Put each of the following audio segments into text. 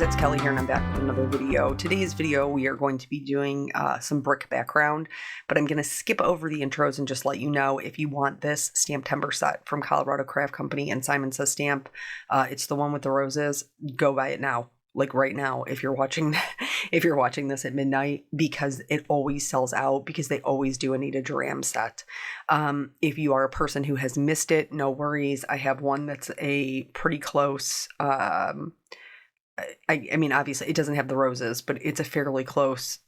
it's Kelly here and I'm back with another video. Today's video we are going to be doing some brick background, but I'm going to skip over the intros and just let you know if you want this STAMPtember set from Colorado Craft Company and Simon Says Stamp. It's the one with the roses. Go buy it now. Like right now, if you're watching this at midnight, because it always sells out, because they always do Anita Jeram set. If you are a person who has missed it, no worries. I have one that's a pretty close, I mean, obviously it doesn't have the roses, but it's a fairly close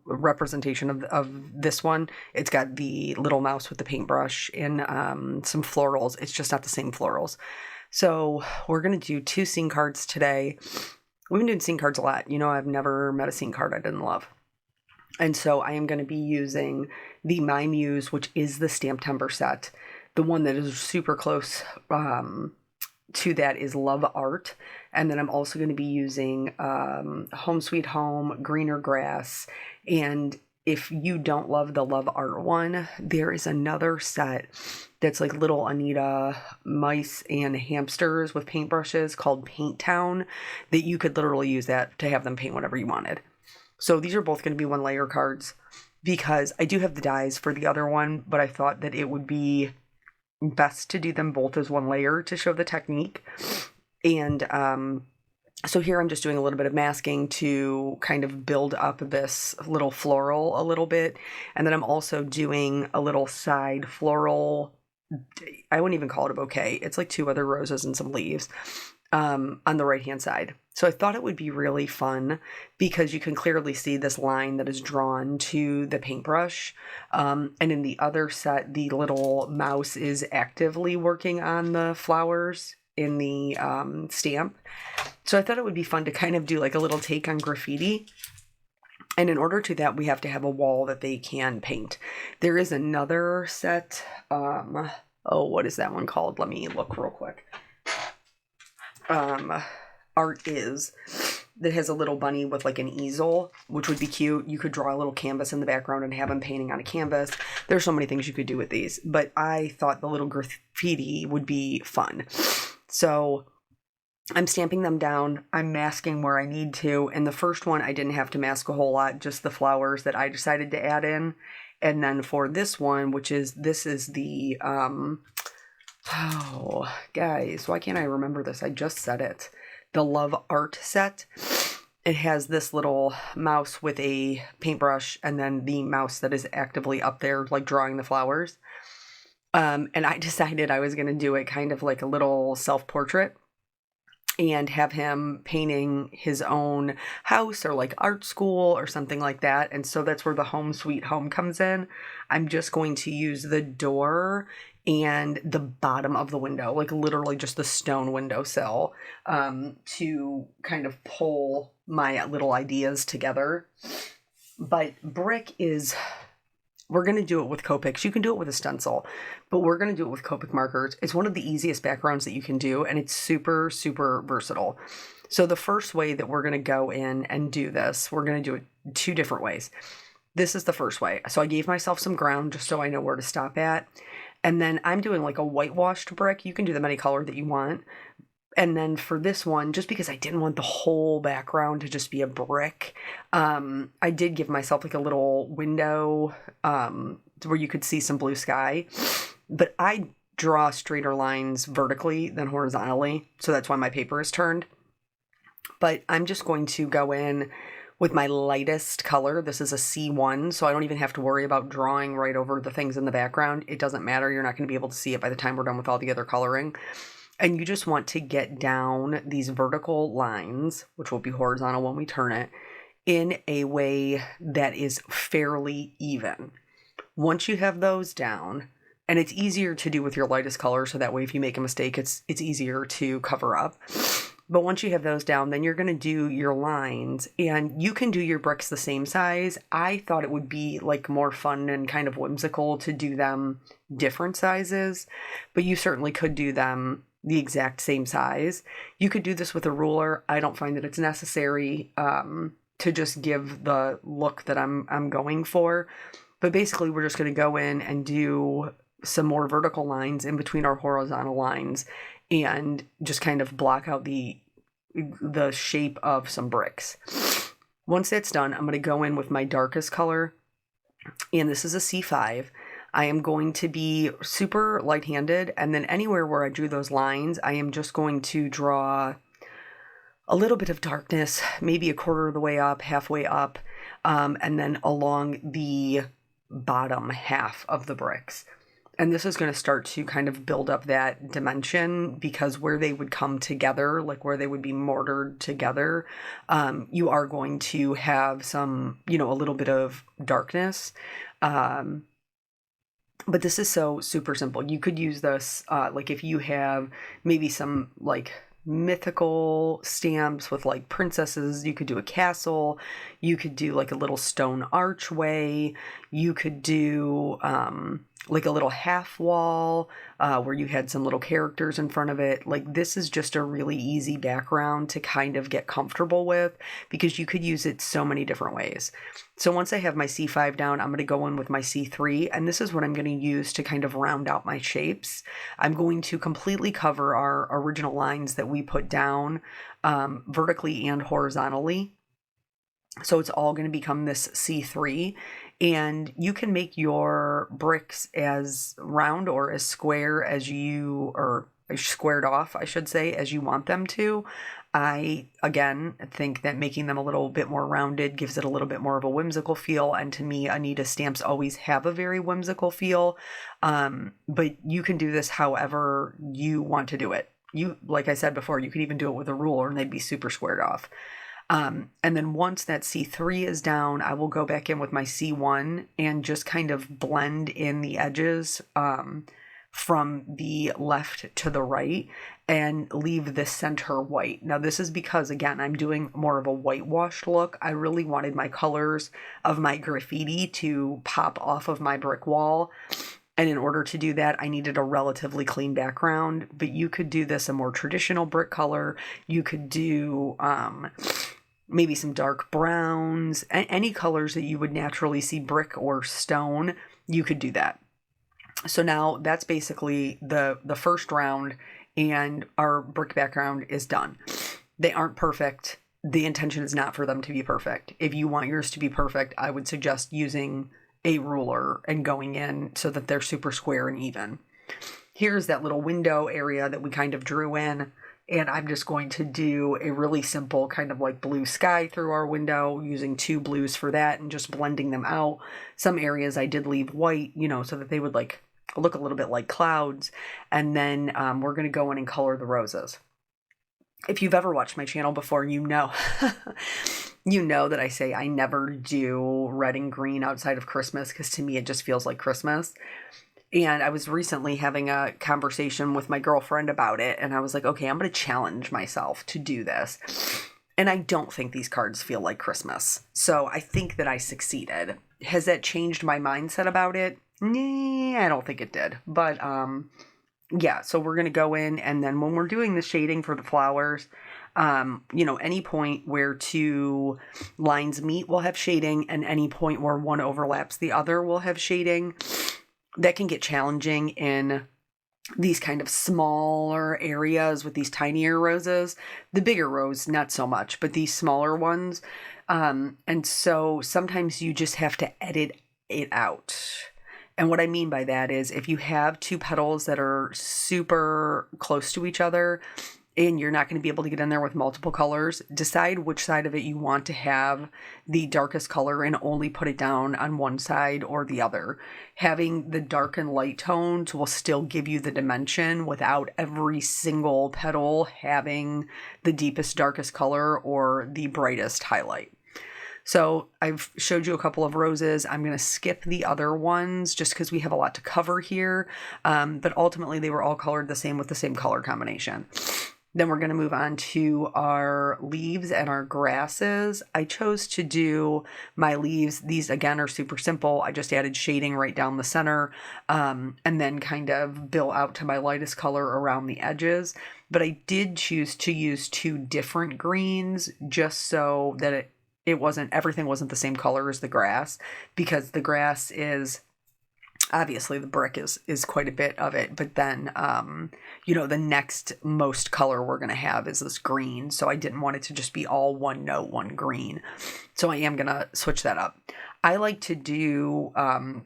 representation of this one. It's got the little mouse with the paintbrush and some florals. It's just not the same florals. So we're going to do 2 scene cards today. We've been doing scene cards a lot. You know, I've never met a scene card I didn't love. And so I am going to be using the My Muse, which is the STAMPtember set. The one that is super close to that is Love Art. And then I'm also going to be using Home Sweet Home, Greener Grass. And if you don't love the Love Art one, there is another set that's like little Anita mice and hamsters with paintbrushes called Paint Town that you could literally use that to have them paint whatever you wanted. So these are both going to be 1 layer cards because I do have the dies for the other one, but I thought that it would be best to do them both as 1 layer to show the technique. And so here I'm just doing a little bit of masking to kind of build up this little floral a little bit. And then I'm also doing a little side floral. I wouldn't even call it a bouquet. It's like 2 other roses and some leaves on the right hand side. So I thought it would be really fun because you can clearly see this line that is drawn to the paintbrush. And in the other set, the little mouse is actively working on the flowers in the stamp. So I thought it would be fun to kind of do like a little take on graffiti. And in order to that, we have to have a wall that they can paint. There is another set. What is that one called? Let me look real quick. Art Is, that has a little bunny with like an easel, which would be cute. You could draw a little canvas in the background and have them painting on a canvas. There's so many things you could do with these, but I thought the little graffiti would be fun. So I'm stamping them down. I'm masking where I need to. And the first one, I didn't have to mask a whole lot, just the flowers that I decided to add in. And then for this one, this is the, oh, guys, why can't I remember this? I just said it. The Love Art set. It has this little mouse with a paintbrush and then the mouse that is actively up there, like drawing the flowers. And I decided I was going to do it kind of like a little self-portrait and have him painting his own house or like art school or something like that. And so that's where the Home Sweet Home comes in. I'm just going to use the door and the bottom of the window, like literally just the stone windowsill, to kind of pull my little ideas together. But brick is... We're going to do it with Copics. You can do it with a stencil, but we're going to do it with Copic markers. It's one of the easiest backgrounds that you can do, and it's super, super versatile. So the first way that we're going to go in and do this, we're going to do it 2 different ways. This is the first way. So I gave myself some ground just so I know where to stop at. And then I'm doing like a whitewashed brick. You can do them any color that you want. And then for this one, just because I didn't want the whole background to just be a brick, I did give myself like a little window where you could see some blue sky. But I draw straighter lines vertically than horizontally, so that's why my paper is turned. But I'm just going to go in with my lightest color. This is a C1, so I don't even have to worry about drawing right over the things in the background. It doesn't matter. You're not going to be able to see it by the time we're done with all the other coloring. And you just want to get down these vertical lines, which will be horizontal when we turn it, in a way that is fairly even. Once you have those down, and it's easier to do with your lightest color, so that way if you make a mistake, it's easier to cover up. But once you have those down, then you're going to do your lines, and you can do your bricks the same size. I thought it would be like more fun and kind of whimsical to do them different sizes, but you certainly could do them the exact same size. You could do this with a ruler. I don't find that it's necessary to just give the look that I'm going for. But basically, we're just going to go in and do some more vertical lines in between our horizontal lines and just kind of block out the the shape of some bricks. Once that's done, I'm going to go in with my darkest color, and this is a C5. I am going to be super light-handed, and then anywhere where I drew those lines, I am just going to draw a little bit of darkness, maybe a quarter of the way up, halfway up, and then along the bottom half of the bricks. And this is going to start to kind of build up that dimension, because where they would come together, like where they would be mortared together, you are going to have some, a little bit of darkness. But this is so super simple. You could use this, like if you have maybe some like mythical stamps with like princesses, you could do a castle, you could do like a little stone archway, you could do like a little half wall where you had some little characters in front of it. Like this is just a really easy background to kind of get comfortable with, because you could use it so many different ways. So once I have my C5 down, I'm going to go in with my C3, and this is what I'm going to use to kind of round out my shapes. I'm going to completely cover our original lines that we put down vertically and horizontally. So it's all going to become this C3, and you can make your bricks as round or as square as you, or squared off, I should say, as you want them to. I, again, think that making them a little bit more rounded gives it a little bit more of a whimsical feel. And to me, Anita stamps always have a very whimsical feel. But you can do this however you want to do it. Like I said before, you could even do it with a ruler and they'd be super squared off. And then once that C3 is down, I will go back in with my C1 and just kind of blend in the edges from the left to the right and leave the center white. Now this is because, again, I'm doing more of a whitewashed look. I really wanted my colors of my graffiti to pop off of my brick wall. And in order to do that, I needed a relatively clean background. But you could do this a more traditional brick color. You could do maybe some dark browns, any colors that you would naturally see brick or stone, you could do that. So now that's basically the first round, and our brick background is done. They aren't perfect. The intention is not for them to be perfect. If you want yours to be perfect, I would suggest using a ruler and going in so that they're super square and even. Here's that little window area that we kind of drew in, and I'm just going to do a really simple kind of like blue sky through our window, using 2 blues for that and just blending them out. Some areas I did leave white, so that they would like look a little bit like clouds. And then we're going to go in and color the roses. If you've ever watched my channel before, you know that I say I never do red and green outside of Christmas, because to me it just feels like Christmas. And I was recently having a conversation with my girlfriend about it, and I was like, okay, I'm going to challenge myself to do this. And I don't think these cards feel like Christmas. So I think that I succeeded. Has that changed my mindset about it? I don't think it did. But yeah, so we're going to go in, and then when we're doing the shading for the flowers, any point where 2 lines meet will have shading, and any point where one overlaps the other will have shading. That can get challenging in these kind of smaller areas with these tinier roses. The bigger rose, not so much, but these smaller ones. And so sometimes you just have to edit it out. And what I mean by that is if you have 2 petals that are super close to each other and you're not going to be able to get in there with multiple colors, decide which side of it you want to have the darkest color and only put it down on one side or the other. Having the dark and light tones will still give you the dimension without every single petal having the deepest, darkest color or the brightest highlight. So I've showed you a couple of roses. I'm going to skip the other ones just because we have a lot to cover here. But ultimately they were all colored the same with the same color combination. Then we're going to move on to our leaves and our grasses. I chose to do my leaves. These again are super simple. I just added shading right down the center and then kind of built out to my lightest color around the edges. But I did choose to use 2 different greens just so that everything wasn't the same color as the grass, because the grass is obviously the brick is quite a bit of it, but then the next most color we're going to have is this green, so I didn't want it to just be all one note, one green, so I am going to switch that up. I like to do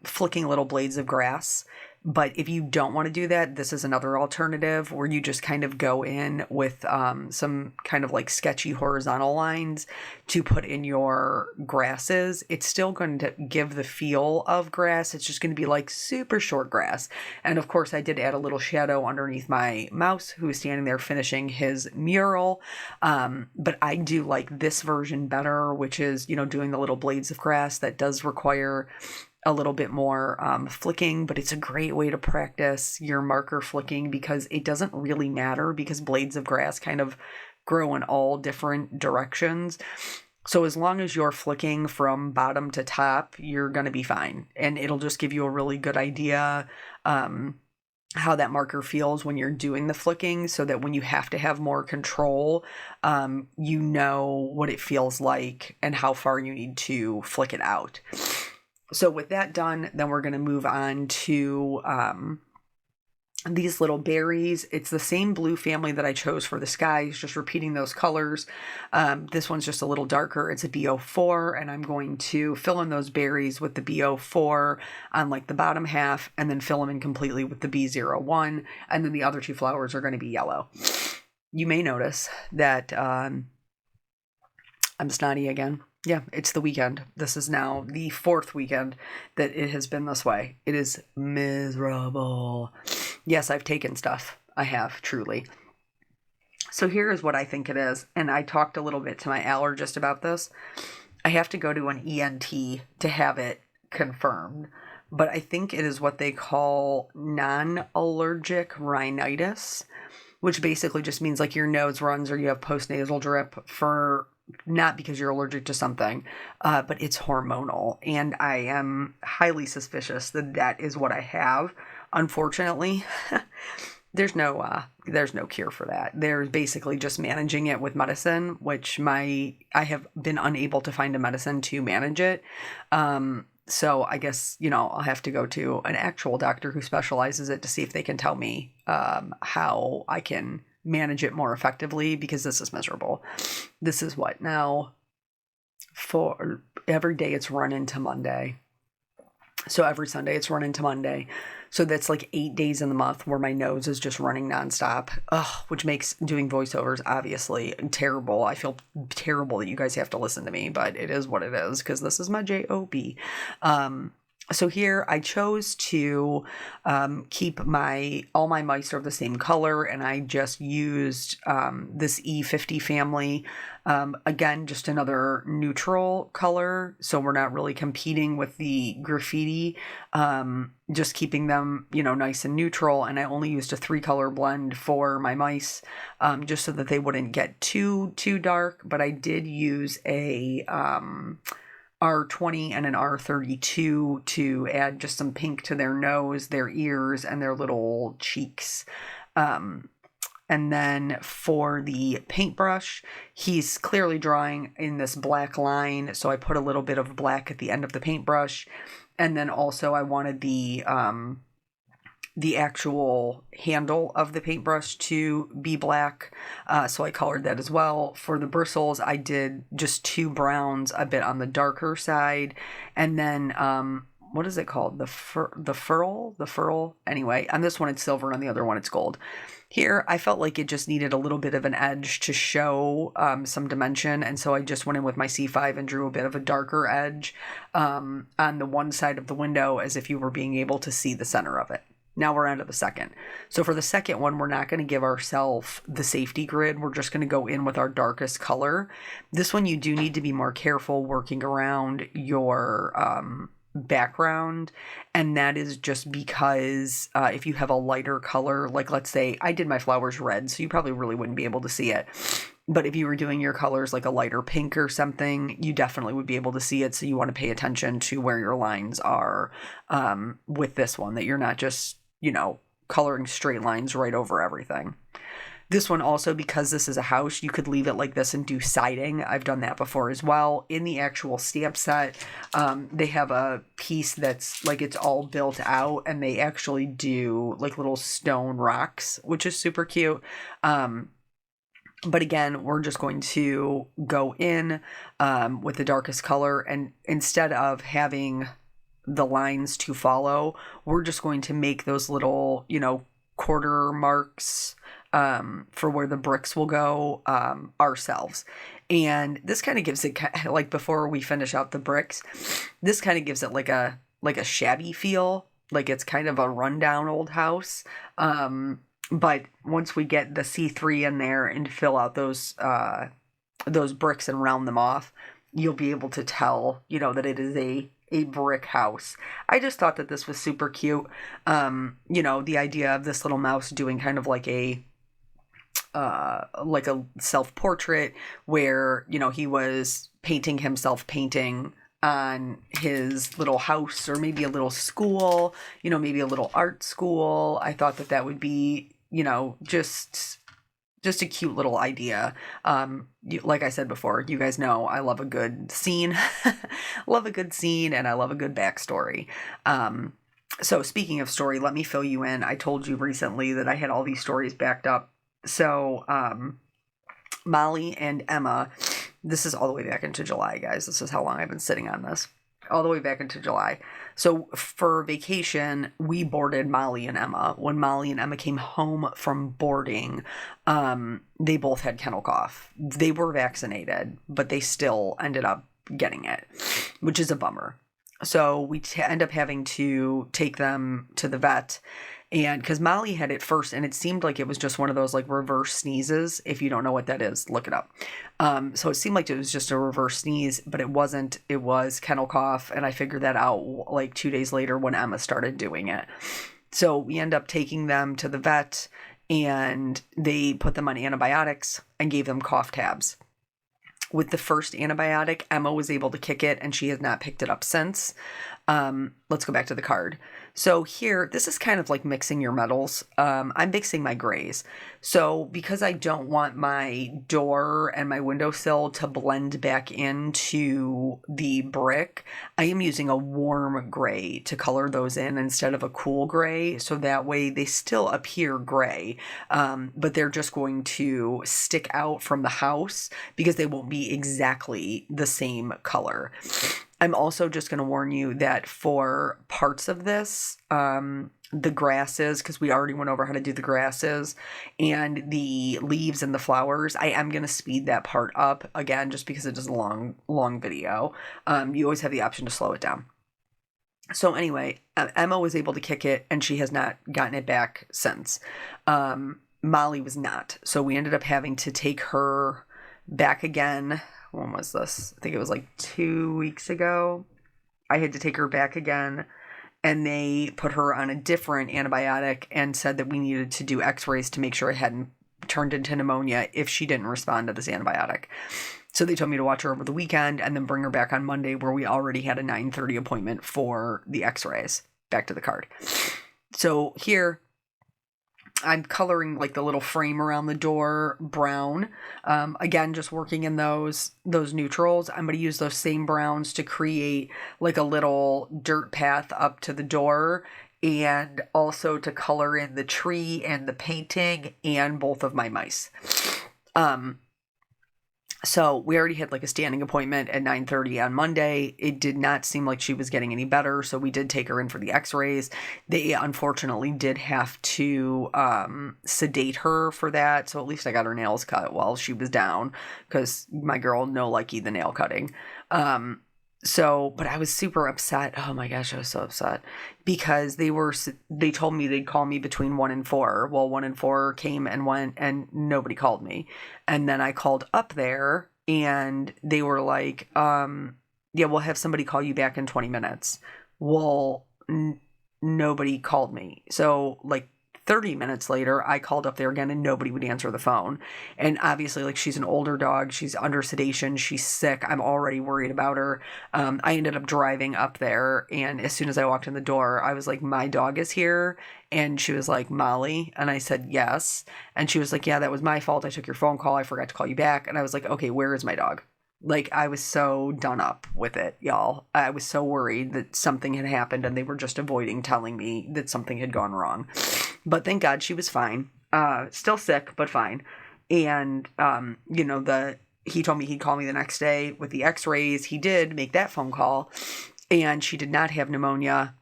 flicking little blades of grass, but if you don't want to do that, this is another alternative where you just kind of go in with some kind of like sketchy horizontal lines to put in your grasses. It's still going to give the feel of grass. It's just going to be like super short grass. And of course, I did add a little shadow underneath my mouse who is standing there finishing his mural. But I do like this version better, which is, doing the little blades of grass. That does require a little bit more flicking, but it's a great way to practice your marker flicking because it doesn't really matter because blades of grass kind of grow in all different directions. So as long as you're flicking from bottom to top, you're going to be fine. And it'll just give you a really good idea how that marker feels when you're doing the flicking, so that when you have to have more control, you know what it feels like and how far you need to flick it out. So with that done, then we're going to move on to these little berries. It's the same blue family that I chose for the skies, just repeating those colors. This one's just a little darker. It's a B04, and I'm going to fill in those berries with the B04 on like the bottom half, and then fill them in completely with the B01, and then the other two flowers are going to be yellow. You may notice that I'm snotty again. Yeah, it's the weekend. This is now the 4th weekend that it has been this way. It is miserable. Yes, I've taken stuff. I have, truly. So here is what I think it is. And I talked a little bit to my allergist about this. I have to go to an ENT to have it confirmed. But I think it is what they call non-allergic rhinitis, which basically just means like your nose runs or you have postnasal drip for... not because you're allergic to something, but it's hormonal. And I am highly suspicious that that is what I have. Unfortunately, there's no cure for that. There's basically just managing it with medicine, which I have been unable to find a medicine to manage it. So I guess, I'll have to go to an actual doctor who specializes it to see if they can tell me how I can manage it more effectively, because this is miserable. This is what now, for every day it's run into Monday. So every Sunday it's run into Monday. So that's like 8 days in the month where my nose is just running nonstop. Which makes doing voiceovers obviously terrible. I feel terrible that you guys have to listen to me, but it is what it is because this is my job. So here I chose to keep all my mice are the same color, and I just used this E50 family. Again, just another neutral color, so we're not really competing with the graffiti, just keeping them, nice and neutral. And I only used a 3-color blend for my mice, just so that they wouldn't get too dark. But I did use a R20 and an R32 to add just some pink to their nose, their ears, and their little cheeks. And then for the paintbrush, he's clearly drawing in this black line, so I put a little bit of black at the end of the paintbrush. And then also I wanted the actual handle of the paintbrush to be black, so I colored that as well. For the bristles, I did just 2 browns, a bit on the darker side, and then what is it called? The furl. Anyway, on this one it's silver, and on the other one it's gold. Here, I felt like it just needed a little bit of an edge to show some dimension, and so I just went in with my C5 and drew a bit of a darker edge on the one side of the window, as if you were being able to see the center of it. Now we're on to the second. So for the second one, we're not going to give ourselves the safety grid. We're just going to go in with our darkest color. This one, you do need to be more careful working around your background. And that is just because if you have a lighter color, like let's say I did my flowers red, so you probably really wouldn't be able to see it. But if you were doing your colors like a lighter pink or something, you definitely would be able to see it. So you want to pay attention to where your lines are with this one, that you're not just, coloring straight lines right over everything. This one also, because this is a house, you could leave it like this and do siding. I've done that before as well. In the actual stamp set, they have a piece that's like it's all built out, and they actually do like little stone rocks, which is super cute. But again, we're just going to go in with the darkest color, and instead of having the lines to follow, we're just going to make those little, quarter marks for where the bricks will go ourselves. And this kind of gives it, like before we finish out the bricks, this kind of gives it like a shabby feel, like it's kind of a rundown old house. But once we get the C3 in there and fill out those bricks and round them off, you'll be able to tell, that it is a brick house. I just thought that this was super cute. The idea of this little mouse doing kind of like a self-portrait where, he was painting himself painting on his little house, or maybe a little school, maybe a little art school. I thought that would be, just a cute little idea. Like I said before, you guys know I love a good scene, and I love a good backstory. So speaking of story, let me fill you in. I told you recently that I had all these stories backed up. So Molly and Emma, this is all the way back into July, guys. This is how long I've been sitting on this. All the way back into July. So for vacation, we boarded Molly and Emma. When Molly and Emma came home from boarding, they both had kennel cough. They were vaccinated, but they still ended up getting it, which is a bummer. So we end up having to take them to the vet. And because Molly had it first, and it seemed like it was just one of those like reverse sneezes. If you don't know what that is, look it up. So it seemed like it was just a reverse sneeze, but it wasn't. It was kennel cough. And I figured that out like 2 days later when Emma started doing it. So we end up taking them to the vet, and they put them on antibiotics and gave them cough tabs. With the first antibiotic, Emma was able to kick it, and she has not picked it up since. Let's go back to the card. So here, this is kind of like mixing your metals. I'm mixing my grays. So because I don't want my door and my windowsill to blend back into the brick, I am using a warm gray to color those in instead of a cool gray. So that way they still appear gray, but they're just going to stick out from the house because they won't be exactly the same color. I'm also just going to warn you that for parts of this, the grasses, because we already went over how to do the grasses, and the leaves and the flowers, I am going to speed that part up again, just because it is a long video. You always have the option to slow it down. So anyway, Emma was able to kick it, and she has not gotten it back since. Molly was not. So we ended up having to take her back again. When was this? I think it was like 2 weeks ago. I had to take her back again, and they put her on a different antibiotic and said that we needed to do x-rays to make sure it hadn't turned into pneumonia if she didn't respond to this antibiotic. So they told me to watch her over the weekend and then bring her back on Monday, where we already had a 9:30 appointment for the x-rays. Back to the card. So here, I'm coloring like the little frame around the door brown. Again, just working in those neutrals. I'm going to use those same browns to create like a little dirt path up to the door, and also to color in the tree and the painting and both of my mice. So we already had like a standing appointment at 9:30 on Monday. It did not seem like she was getting any better, so we did take her in for the x-rays. They unfortunately did have to sedate her for that, so at least I got her nails cut while she was down, because my girl no likey the nail cutting. But I was super upset. Oh my gosh, I was so upset because they told me they'd call me between 1 and 4. Well, 1 and 4 came and went, and nobody called me. And then I called up there, and they were like, yeah, we'll have somebody call you back in 20 minutes. Well, nobody called me. So like 30 minutes later, I called up there again and nobody would answer the phone. And obviously, like, she's an older dog. She's under sedation. She's sick. I'm already worried about her. I ended up driving up there. And as soon as I walked in the door, I was like, my dog is here. And she was like, Molly? And I said, yes. And she was like, yeah, that was my fault. I took your phone call. I forgot to call you back. And I was like, okay, where is my dog? Like, I was so done up with it, y'all. I was so worried that something had happened and they were just avoiding telling me that something had gone wrong. But thank God she was fine. Still sick, but fine. And, he told me he'd call me the next day with the x-rays. He did make that phone call, and she did not have pneumonia.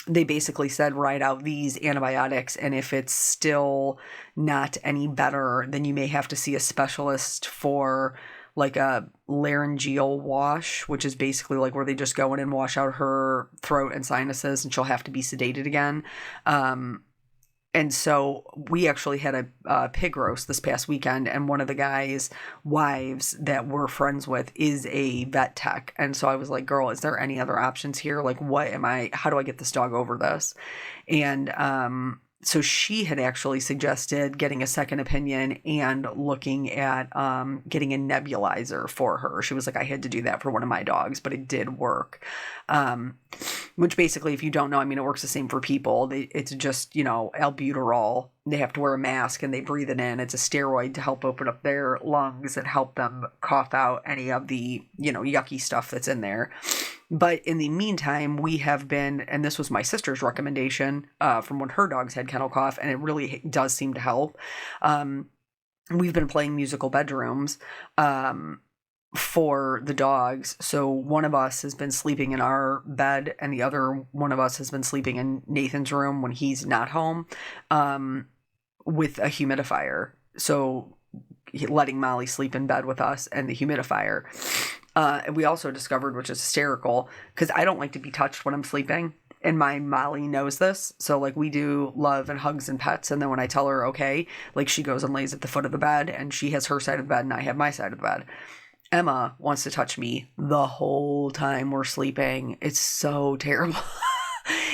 They basically said, write out these antibiotics, and if it's still not any better, then you may have to see a specialist for like a laryngeal wash, which is basically like where they just go in and wash out her throat and sinuses, and she'll have to be sedated again. And so we actually had a pig roast this past weekend, and one of the guys' wives that we're friends with is a vet tech. And so I was like, girl, is there any other options here? Like, how do I get this dog over this? And so she had actually suggested getting a second opinion and looking at getting a nebulizer for her. She was like, I had to do that for one of my dogs, but it did work. Which basically, if you don't know, I mean, it works the same for people. It's just, albuterol. They have to wear a mask and they breathe it in. It's a steroid to help open up their lungs and help them cough out any of the, yucky stuff that's in there. But in the meantime, we have been, and this was my sister's recommendation from when her dogs had kennel cough, and it really does seem to help. We've been playing musical bedrooms for the dogs. So one of us has been sleeping in our bed, and the other one of us has been sleeping in Nathan's room when he's not home with a humidifier. So letting Molly sleep in bed with us and the humidifier. And we also discovered, which is hysterical, because I don't like to be touched when I'm sleeping. And my Molly knows this. So, like, we do love and hugs and pets. And then when I tell her, okay, like, she goes and lays at the foot of the bed, and she has her side of the bed and I have my side of the bed. Emma wants to touch me the whole time we're sleeping. It's so terrible.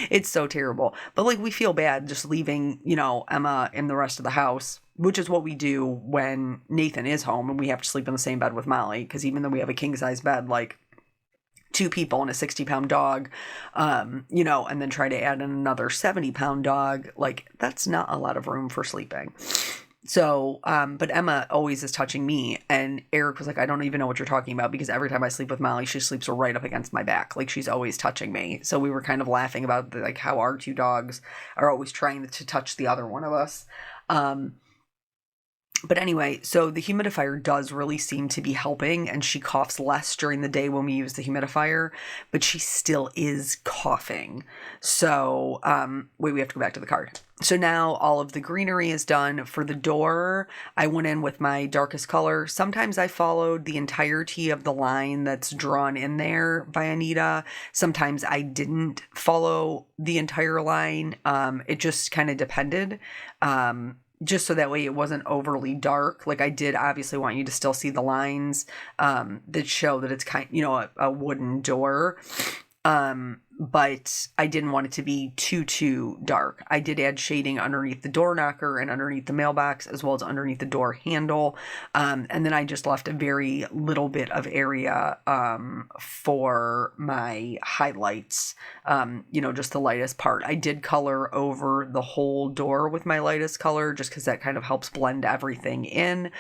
It's so terrible. But, like, we feel bad just leaving, Emma in the rest of the house, which is what we do when Nathan is home and we have to sleep in the same bed with Molly. Because even though we have a king-size bed, like, 2 people and a 60-pound dog, and then try to add in another 70-pound dog, like, that's not a lot of room for sleeping. So, but Emma always is touching me, and Eric was like, I don't even know what you're talking about, because every time I sleep with Molly, she sleeps right up against my back. Like, she's always touching me. So we were kind of laughing about like how our 2 dogs are always trying to touch the other one of us. But anyway, so the humidifier does really seem to be helping, and she coughs less during the day when we use the humidifier, but she still is coughing. So, we have to go back to the card. So now all of the greenery is done. For the door, I went in with my darkest color. Sometimes I followed the entirety of the line that's drawn in there by Anita. Sometimes I didn't follow the entire line. It just kind of depended. Just so that way it wasn't overly dark. Like, I did obviously want you to still see the lines that show that it's a wooden door. But I didn't want it to be too dark. I did add shading underneath the door knocker and underneath the mailbox, as well as underneath the door handle. And then I just left a very little bit of area for my highlights, just the lightest part. I did color over the whole door with my lightest color, just because that kind of helps blend everything in.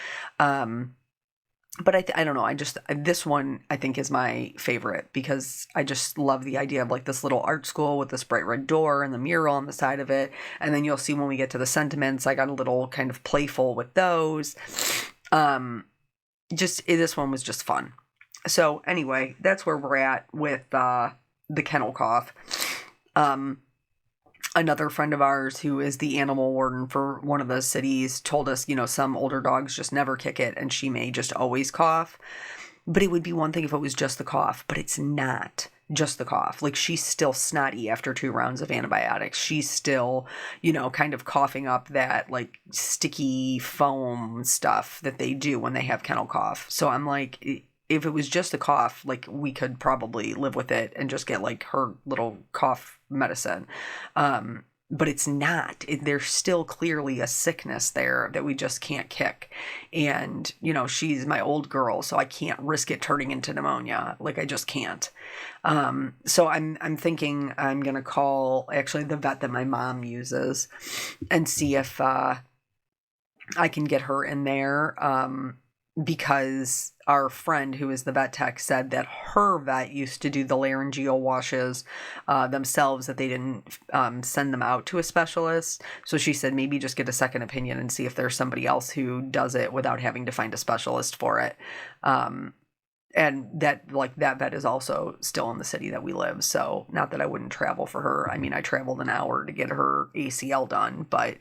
But I don't know. This one I think is my favorite, because I just love the idea of like this little art school with this bright red door and the mural on the side of it. And then you'll see when we get to the sentiments, I got a little kind of playful with those. This one was just fun. So anyway, that's where we're at with the kennel cough. Another friend of ours who is the animal warden for one of the cities told us, some older dogs just never kick it, and she may just always cough. But it would be one thing if it was just the cough, but it's not just the cough. Like, she's still snotty after 2 rounds of antibiotics. She's still, kind of coughing up that like sticky foam stuff that they do when they have kennel cough. So I'm like, if it was just a cough, like, we could probably live with it and just get like her little cough medicine. but it's not. There's still clearly a sickness there that we just can't kick. And, you know, she's my old girl, so I can't risk it turning into pneumonia. Like, I just can't. So I'm thinking I'm going to call actually the vet that my mom uses and see if I can get her in there. Because our friend who is the vet tech said that her vet used to do the laryngeal washes themselves, that they didn't send them out to a specialist. So she said maybe just get a second opinion and see if there's somebody else who does it without having to find a specialist for it. And that vet is also still in the city that we live. So not that I wouldn't travel for her. I mean, I traveled an hour to get her ACL done, but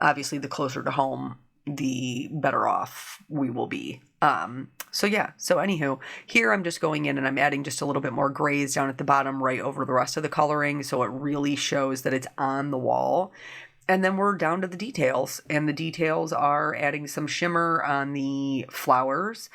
obviously the closer to home, the better off we will be. So anywho, here I'm just going in and I'm adding just a little bit more grays down at the bottom right over the rest of the coloring, so it really shows that it's on the wall. And then we're down to the details, and the details are adding some shimmer on the flowers.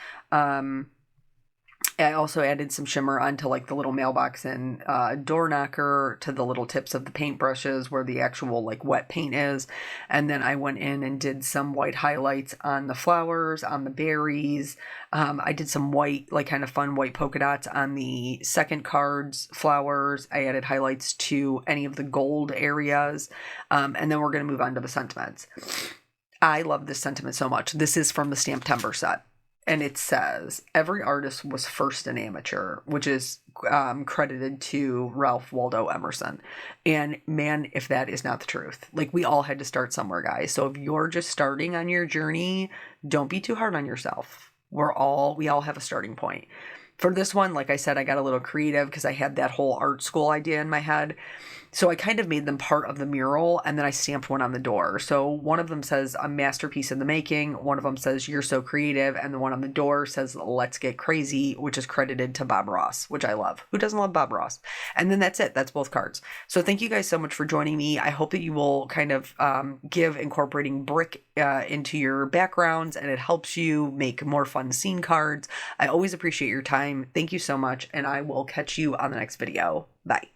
I also added some shimmer onto like the little mailbox and door knocker, to the little tips of the paintbrushes where the actual like wet paint is. And then I went in and did some white highlights on the flowers, on the berries. I did some white, like kind of fun white polka dots on the second card's flowers. I added highlights to any of the gold areas. And then we're going to move on to the sentiments. I love this sentiment so much. This is from the STAMPtember set. And it says, every artist was first an amateur, which is credited to Ralph Waldo Emerson. And man, if that is not the truth. Like, we all had to start somewhere, guys. So if you're just starting on your journey, don't be too hard on yourself. We all have a starting point. For this one, like I said, I got a little creative because I had that whole art school idea in my head. So I kind of made them part of the mural, and then I stamped one on the door. So one of them says, a masterpiece in the making. One of them says, you're so creative. And the one on the door says, let's get crazy, which is credited to Bob Ross, which I love. Who doesn't love Bob Ross? And then that's it. That's both cards. So thank you guys so much for joining me. I hope that you will kind of give incorporating brick into your backgrounds, and it helps you make more fun scene cards. I always appreciate your time. Thank you so much, and I will catch you on the next video. Bye.